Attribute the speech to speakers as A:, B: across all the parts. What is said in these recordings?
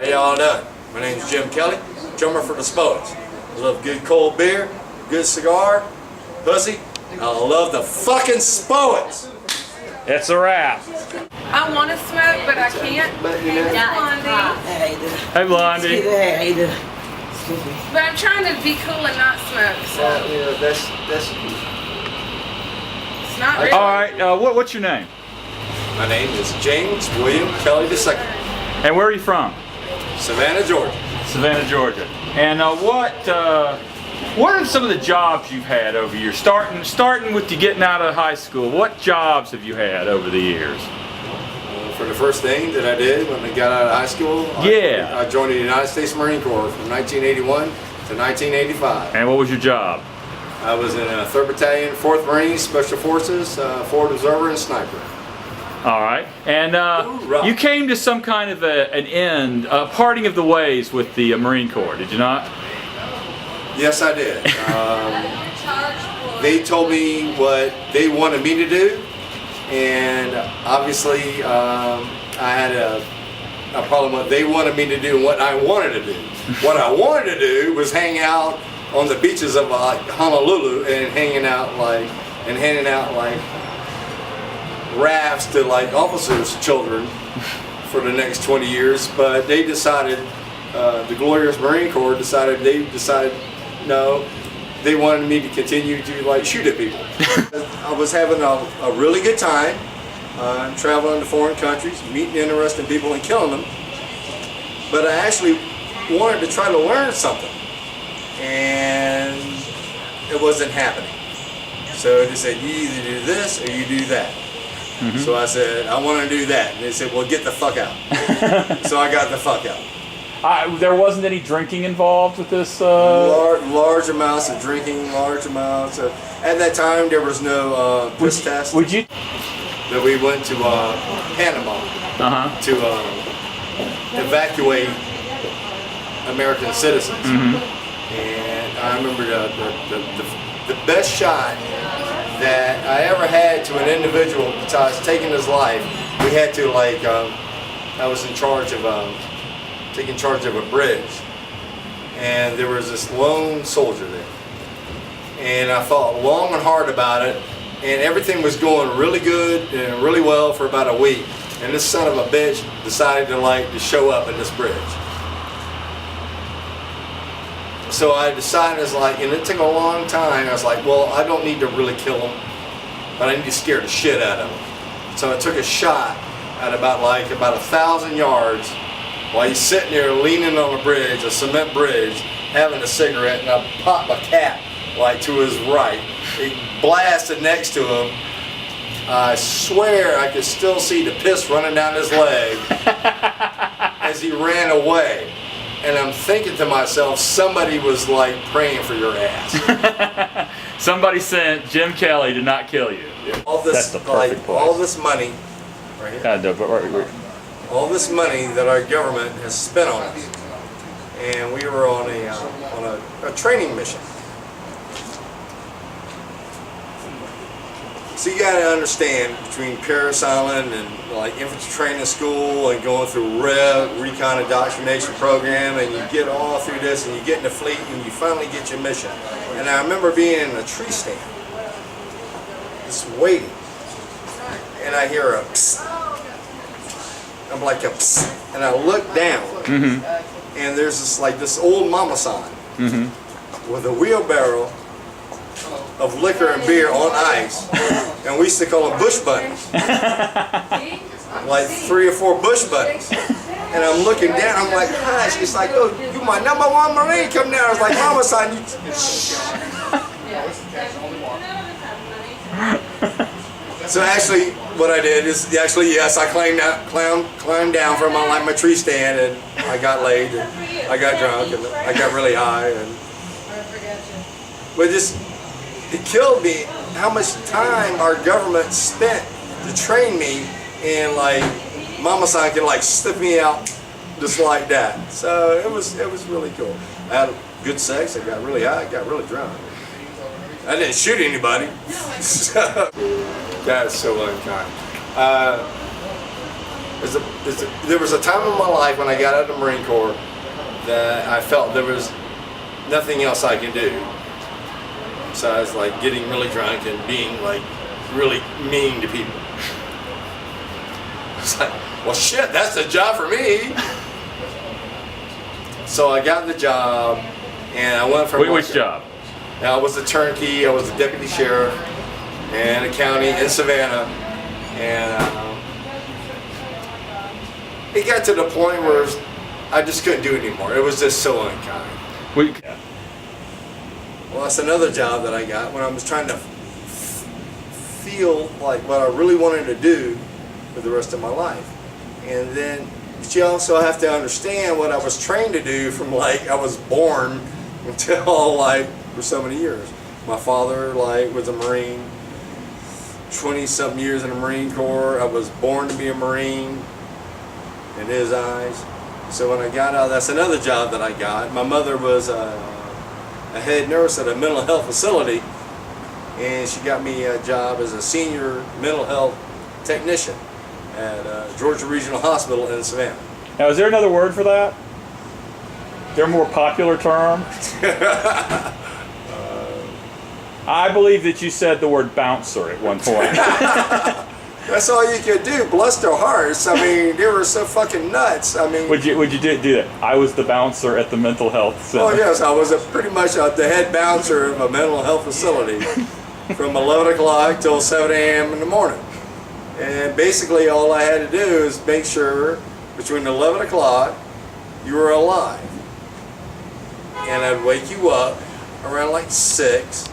A: How y'all doing? My name is Jim Kelly, drummer for the Spo-its. I love good cold beer, good cigar, pussy. I love the fucking Spo-its.
B: It's a wrap.
C: I want to smoke, but I can't.
B: Hey, Blondie.
D: Hey, how you doing? Excuse me.
C: But I'm trying to be cool and not smoke. So
A: That's
C: it's not really.
B: All right, what's your name?
A: My name is James William Kelly II.
B: And where are you from?
A: Savannah, Georgia.
B: Savannah, Georgia. And what are some of the jobs you've had over the years? Starting with you getting out of high school, what jobs have you had over the years?
A: For the first thing that I did when I got out of high school, I joined the United States Marine Corps from 1981 to 1985.
B: And what was your job?
A: I was in 3rd Battalion, 4th Marines, Special Forces, Forward Observer, and Sniper.
B: All right. And you came to some kind of an end, a parting of the ways with the Marine Corps, did you not?
A: Yes, I did. They told me what they wanted me to do, and obviously I had a problem with what they wanted me to do and what I wanted to do. What I wanted to do was hang out on the beaches of Honolulu and handing out rafts to officers' children for the next 20 years, but they decided, the glorious Marine Corps decided no, they wanted me to continue to shoot at people. I was having a really good time traveling to foreign countries, meeting interesting people and killing them, but I actually wanted to try to learn something, and it wasn't happening. So they said, you either do this or you do that. So I said, I want to do that. And they said, well, get the fuck out. So I got the fuck out.
B: There wasn't any drinking involved with this?
A: Large amounts of drinking, large amounts of... At that time, there was no piss test.
B: Would you?
A: That we went to Panama to evacuate American citizens. And I remember the best shot that I ever had to an individual besides taking his life. We had to I was in charge of taking charge of a bridge, and there was this lone soldier there, and I thought long and hard about it, and everything was going really good and really well for about a week, and this son of a bitch decided to show up at this bridge. So I decided, and it took a long time, I was like, well, I don't need to really kill him, but I need to scare the shit out of him. So I took a shot at about 1,000 yards while he's sitting there leaning on a bridge, a cement bridge, having a cigarette, and I popped my cap to his right. He blasted next to him. I swear I could still see the piss running down his leg as he ran away. And I'm thinking to myself, somebody was praying for your ass.
B: Somebody sent Jim Kelly to not kill you.
A: All this,
B: That's the perfect place.
A: all this money, right here. All this money that our government has spent on us, and we were on a training mission. So you got to understand, between Paris Island and infantry training school and going through recon indoctrination program, and you get all through this and you get in the fleet and you finally get your mission. And I remember being in a tree stand, just waiting, and I hear a psst. I'm like a psst, and I look down, and there's this old mama sign with a wheelbarrow of liquor and beer on ice, and we used to call them bush bunnies, 3 or 4 bush bunnies. And I'm looking down, I'm like, hi. She's like, oh, you my #1 Marine, come down. I was like, mama sign, you. So actually, what I did is yes, I climbed down from my tree stand, and I got laid, and I got drunk, and I got really high, but it killed me how much time our government spent to train me, and mama san could slip me out just like that. So it was really cool. I had good sex, I got really high, I got really drunk. I didn't shoot anybody. That's so unkind. there was a time in my life when I got out of the Marine Corps that I felt there was nothing else I can do besides like getting really drunk and being like really mean to people. It's like, well, shit, that's the job for me. So I got the job, and I went from
B: Which job?
A: I was a turnkey. I was a deputy sheriff in a county in Savannah, and it got to the point where I just couldn't do it anymore. It was just so unkind. Well, that's another job that I got when I was trying to feel like what I really wanted to do for the rest of my life. And then, but you also have to understand what I was trained to do from like I was born until like for so many years. My father like was a Marine, 20-something years in the Marine Corps. I was born to be a Marine in his eyes. So when I got out, that's another job that I got. My mother was a head nurse at a mental health facility, and she got me a job as a senior mental health technician at Georgia Regional Hospital in Savannah.
B: Now, is there another word for that? Is there a more popular term? I believe that you said the word bouncer at one point.
A: That's all you could do. Bless their hearts. I mean, they were so fucking nuts. I mean,
B: would you do that? I was the bouncer at the mental health center.
A: Oh yes, I was pretty much the head bouncer of a mental health facility from 11 o'clock till 7 a.m. in the morning. And basically all I had to do is make sure between 11 o'clock you were alive. And I'd wake you up around like 6,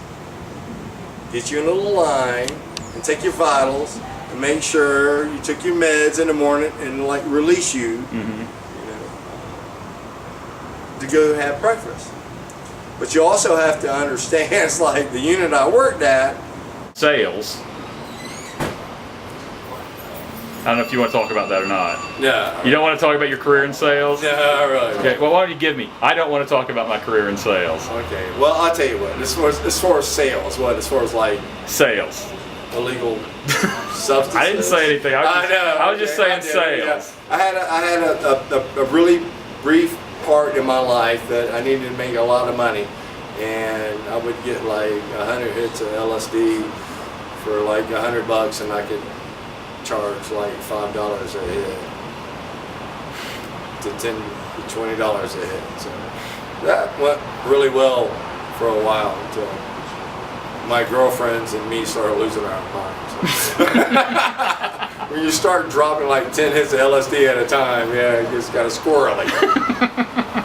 A: get you in a little line, and take your vitals, and make sure you took your meds in the morning, and like release you, to go have breakfast. But you also have to understand, it's like the unit I worked at.
B: Sales. I don't know if you want to talk about that or not.
A: No.
B: You don't want to talk about your career in sales?
A: No, really.
B: Okay, well, why don't you give me? I don't want to talk about my career in sales.
A: Okay, well, I'll tell you what, as far as sales, as far as like
B: sales.
A: illegal substances.
B: I didn't say anything. I was just saying sales.
A: Yeah. I had a really brief part in my life that I needed to make a lot of money, and I would get like 100 hits of LSD for like $100, and I could charge like $5 a hit to $10 to $20 a hit. So that went really well for a while until my girlfriends and me started losing our minds. When you start dropping like 10 hits of LSD at a time, yeah, it gets kind of squirrely.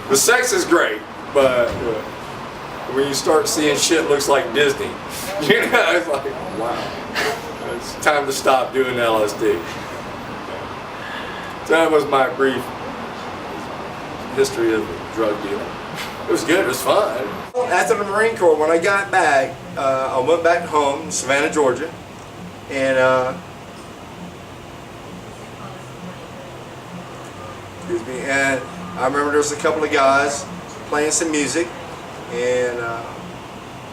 A: The sex is great, but when you start seeing shit looks like Disney, it's like, wow, it's time to stop doing LSD. So that was my brief history of drug dealing. It was good, it was fun. After the Marine Corps, when I got back, I went back home in Savannah, Georgia, and excuse me, and I remember there was a couple of guys playing some music, and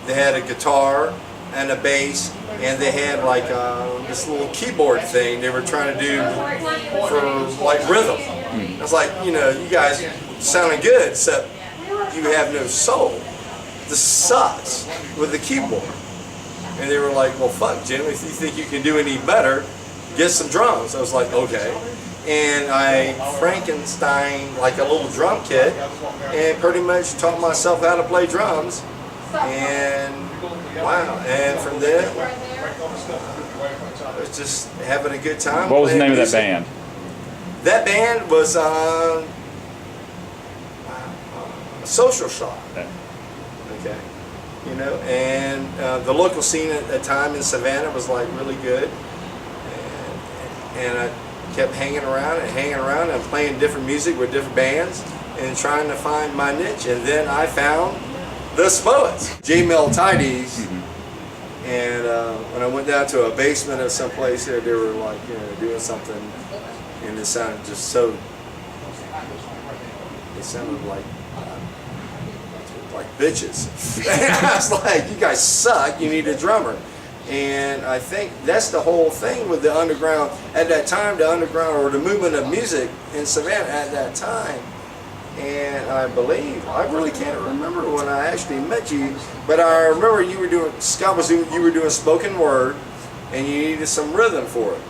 A: they had a guitar and a bass, and they had like this little keyboard thing they were trying to do for like rhythm. I was like, you guys sounding good, except you have no soul. This sucks with the keyboard. And they were like, well, fuck, Jim, if you think you can do any better, get some drums. I was like, okay. And I Frankenstein like a little drum kit and pretty much taught myself how to play drums. And wow, and from there, I was just having a good time.
B: What was the name of that band?
A: That band was Social Shock. Okay. And the local scene at that time in Savannah was like really good, and I kept hanging around and playing different music with different bands and trying to find my niche. And then I found the Spo-its, J-Mel Tidies. And when I went down to a basement of some place there, they were like doing something, and it sounded just so. It sounded like bitches. I was like, you guys suck, you need a drummer. And I think that's the whole thing with the underground at that time, the underground or the movement of music in Savannah at that time. And I believe, I really can't remember when I actually met you, but I remember you were doing, Scott was doing, you were doing spoken word, and you needed some rhythm for it.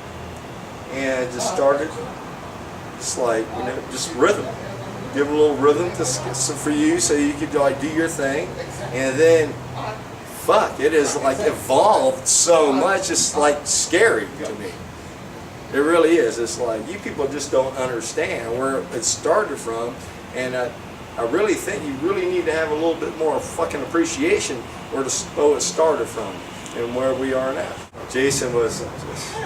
A: And it just started, just like, you know, just rhythm. Give a little rhythm to, for you so you could like do your thing. And then, fuck, it has like evolved so much, it's like scary to me. It really is. It's like, you people just don't understand where it started from. And I really think you really need to have a little bit more fucking appreciation where the Spo-it started from and where we are now. Jason was just,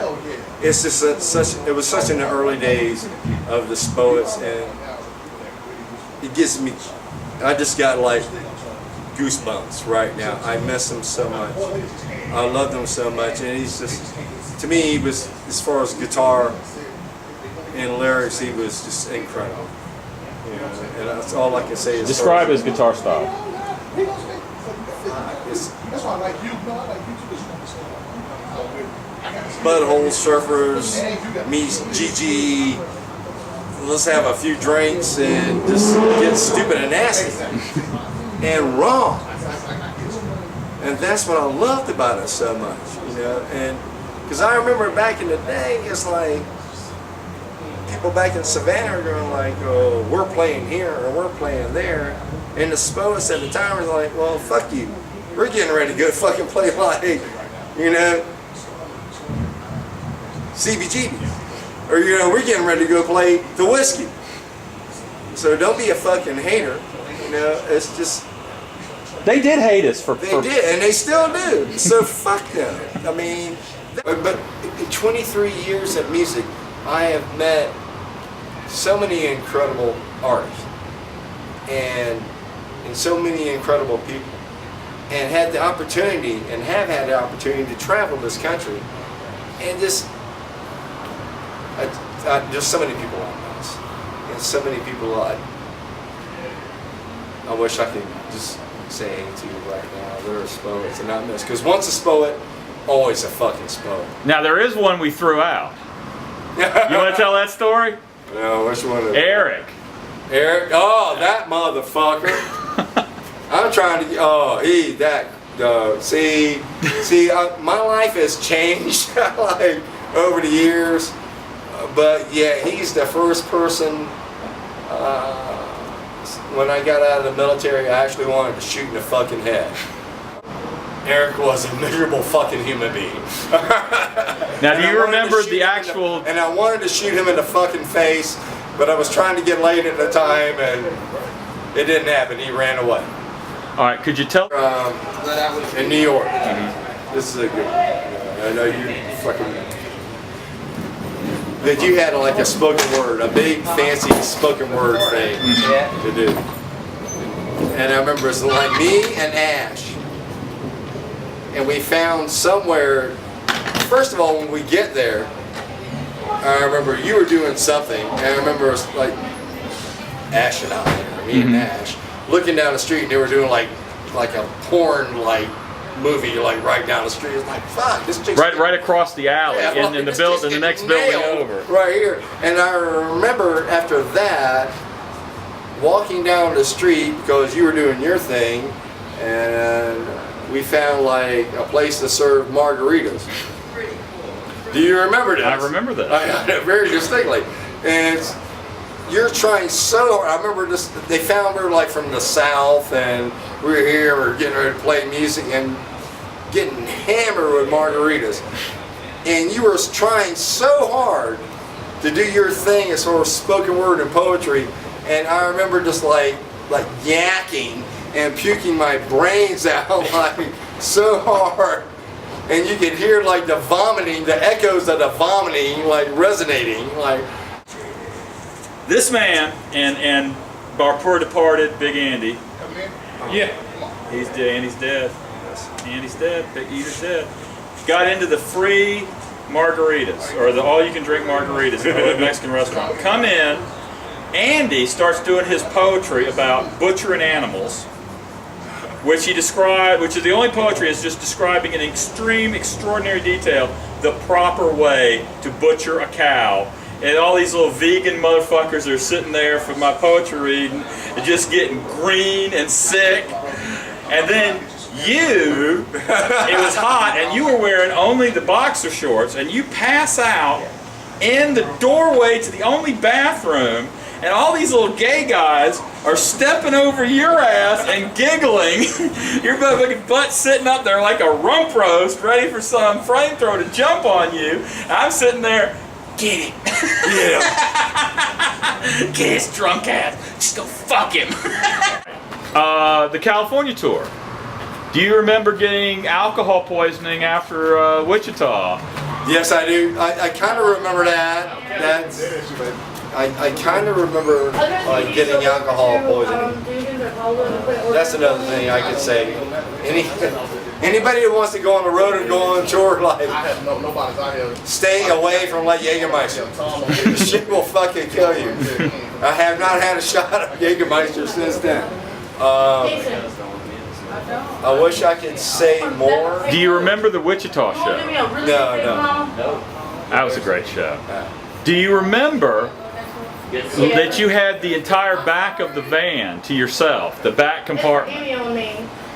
A: it's just it was such in the early days of the Spo-its, and it gives me, I just got like goosebumps right now. I miss him so much. I love him so much, and he's just, to me, he was, as far as guitar and lyrics, he was just incredible. You know, and that's all I can say.
B: Describe his guitar style.
A: Butthole Surfers meets GG. Let's have a few drinks and just get stupid and nasty and wrong. And that's what I loved about it so much, you know. And because I remember back in the day, it's like people back in Savannah are going like, oh, we're playing here or we're playing there. And the Spo-its at the time was like, well, fuck you. We're getting ready to go fucking play like, you know, CBGB. Or, you know, we're getting ready to go play the whiskey. So don't be a fucking hater. You know, it's just...
B: They did hate us for...
A: They did, and they still do. So fuck them. I mean, but in 23 years of music, I have met so many incredible artists and so many incredible people, and had the opportunity and have had the opportunity to travel this country, and just there's so many people like this, and so many people I wish I could just say to you right now, they're a Spo-its and not miss, because once a Spo-it, always a fucking Spo-it.
B: Now there is one we threw out. You want to tell that story?
A: No, which one?
B: Eric.
A: Eric? Oh, that motherfucker. I'm trying to. Oh, see, my life has changed like over the years, but yeah, he's the first person. When I got out of the military, I actually wanted to shoot in the fucking head. Eric was a miserable fucking human being.
B: Now, do you remember the actual...
A: And I wanted to shoot him in the fucking face, but I was trying to get laid at the time, and it didn't happen. He ran away.
B: All right, could you tell...
A: in New York. This is a good one. I know you fucking... That you had like a spoken word, a big fancy spoken word thing to do. And I remember it's like me and Ash. And we found somewhere, first of all, when we get there, I remember you were doing something, and I remember it was like Ash and I, or me and Ash, looking down the street, and they were doing like a porn movie right down the street. It was like, fuck, this chick's
B: right across the alley,
A: yeah,
B: in the building, the next building over.
A: Right here. And I remember after that, walking down the street, because you were doing your thing, and we found like a place to serve margaritas. Do you remember this?
B: I remember this.
A: Very distinctly. And you're trying so hard. I remember this, they found her like from the South, and we were here, we were getting ready to play music and getting hammered with margaritas. And you were trying so hard to do your thing as far as spoken word and poetry. And I remember just like yakking and puking my brains out like so hard, and you could hear like the vomiting, the echoes of the vomiting like resonating like.
B: This man and our poor departed Big Andy. Yeah, he's dead. Andy's dead. Andy's dead. Big Eater's dead. Got into the free margaritas, or the all-you-can-drink margaritas at the Mexican restaurant. Come in. Andy starts doing his poetry about butchering animals. which he described, which is the only poetry is just describing in extreme, extraordinary detail the proper way to butcher a cow. And all these little vegan motherfuckers are sitting there for my poetry reading and just getting green and sick. And then you, it was hot, and you were wearing only the boxer shorts, and you pass out in the doorway to the only bathroom, and all these little gay guys are stepping over your ass and giggling. Your motherfucking butt sitting up there like a rump roast, ready for some flamethrower to jump on you. And I'm sitting there, get it. Yeah. Get his drunk ass. Just go fuck him. The California tour. Do you remember getting alcohol poisoning after Wichita?
A: Yes, I do. I kind of remember that. I kind of remember getting alcohol poisoning. That's another thing I could say. Anybody that wants to go on the road and go on tour, like, stay away from like Jägermeister. This shit will fucking kill you. I have not had a shot of Jägermeister since then. I wish I could say more.
B: Do you remember the Wichita show?
A: No.
B: That was a great show. Do you remember that you had the entire back of the van to yourself, the back compartment?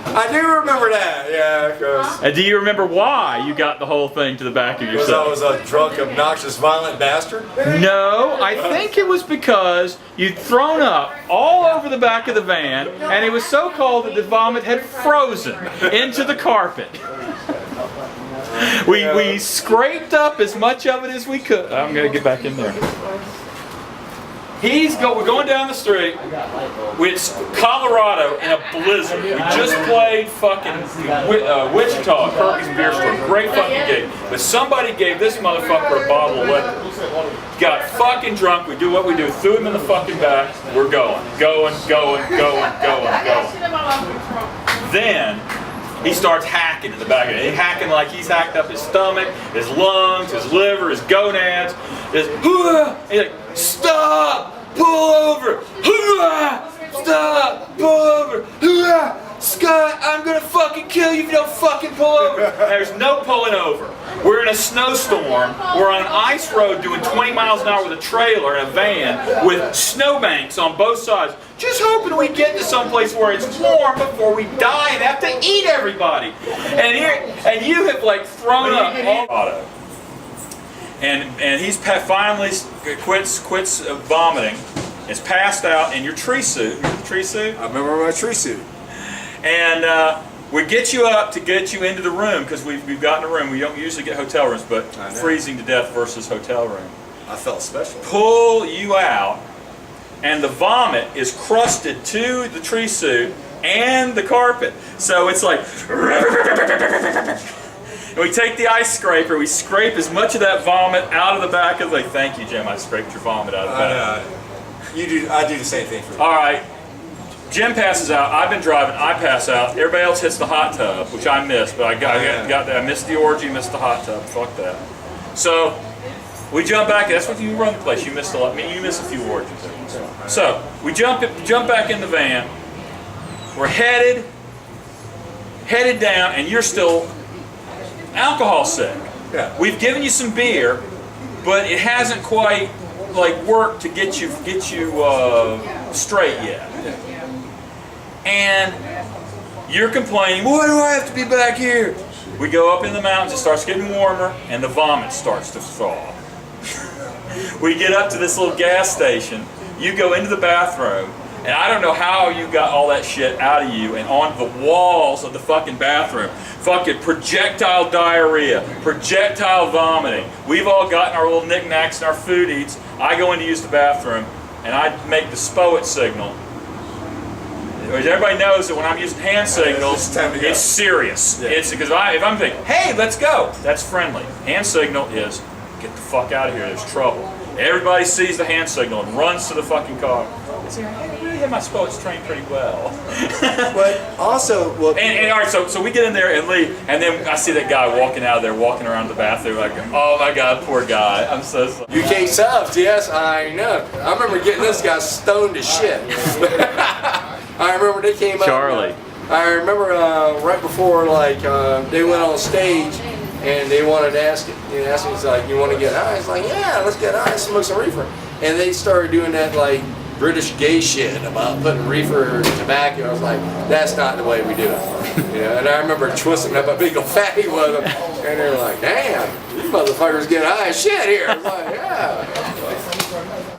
A: I do remember that, yeah, because...
B: And do you remember why you got the whole thing to the back of yourself?
A: Because I was a drunk, obnoxious, violent bastard?
B: No, I think it was because you'd thrown up all over the back of the van, and it was so cold that the vomit had frozen into the carpet. We scraped up as much of it as we could. I'm going to get back in there. We're going down the street. It's Colorado in a blizzard. We just played fucking Wichita, Kirby's beer store. Great fucking gig. But somebody gave this motherfucker a bottle of liquor. Got fucking drunk. We do what we do. Threw him in the fucking back. We're going. Then he starts hacking in the back of it. He's hacking like he's hacked up his stomach, his lungs, his liver, his gonads. He's like, stop! Pull over! Stop! Pull over! Scott, I'm gonna fucking kill you if you don't fucking pull over! There's no pulling over. We're in a snowstorm. We're on an ice road doing 20 miles an hour with a trailer and a van with snowbanks on both sides. Just hoping we get to someplace where it's warm before we die and have to eat everybody. And you have like thrown up all. And he's finally quits vomiting. Is passed out in your tree suit. Remember the tree suit?
A: I remember my tree suit.
B: And we get you up to get you into the room because we've gotten a room. We don't usually get hotel rooms, but freezing to death versus hotel room.
A: I felt special.
B: Pull you out, and the vomit is crusted to the tree suit and the carpet. So it's like. And we take the ice scraper, we scrape as much of that vomit out of the back of the, thank you, Jim, I scraped your vomit out of the back.
A: I do the same thing for you.
B: All right, Jim passes out, I've been driving, I pass out, everybody else hits the hot tub, which I missed, but I got that. I missed the orgy, missed the hot tub, fuck that. So, we jump back, that's what you run the place, you missed a lot, you missed a few orgies. So, we jump back in the van, we're headed down, and you're still alcohol sick.
A: Yeah.
B: We've given you some beer, but it hasn't quite like worked to get you straight yet. And you're complaining, why do I have to be back here? We go up in the mountains, it starts getting warmer, and the vomit starts to thaw. We get up to this little gas station, you go into the bathroom, and I don't know how you got all that shit out of you and on the walls of the fucking bathroom. Fucking projectile diarrhea, projectile vomiting. We've all gotten our little knickknacks and our food eats. I go in to use the bathroom and I make the Spo-it signal. Everybody knows that when I'm using hand signals, it's serious. Yeah. It's because if I'm thinking, hey, let's go, that's friendly. Hand signal is, get the fuck out of here, there's trouble. Everybody sees the hand signal and runs to the fucking car. I really have my Spo-its trained pretty well.
A: But also, well,
B: and all right, so we get in there and leave, and then I see that guy walking out of there, walking around the bathroom, like, oh my god, poor guy. I'm so sorry.
A: UK subs, yes, I know. I remember getting this guy stoned to shit. I remember they came up.
B: Charlie.
A: I remember right before like they went on stage and they wanted to ask me, it's like, you want to get high? It's like, yeah, let's get high, smoke some reefer. And they started doing that like British gay shit about putting reefer tobacco. I was like, that's not the way we do it. You know, and I remember twisting up a big old fatty with them, and they're like, damn, you motherfuckers get high as shit here. I was like, yeah.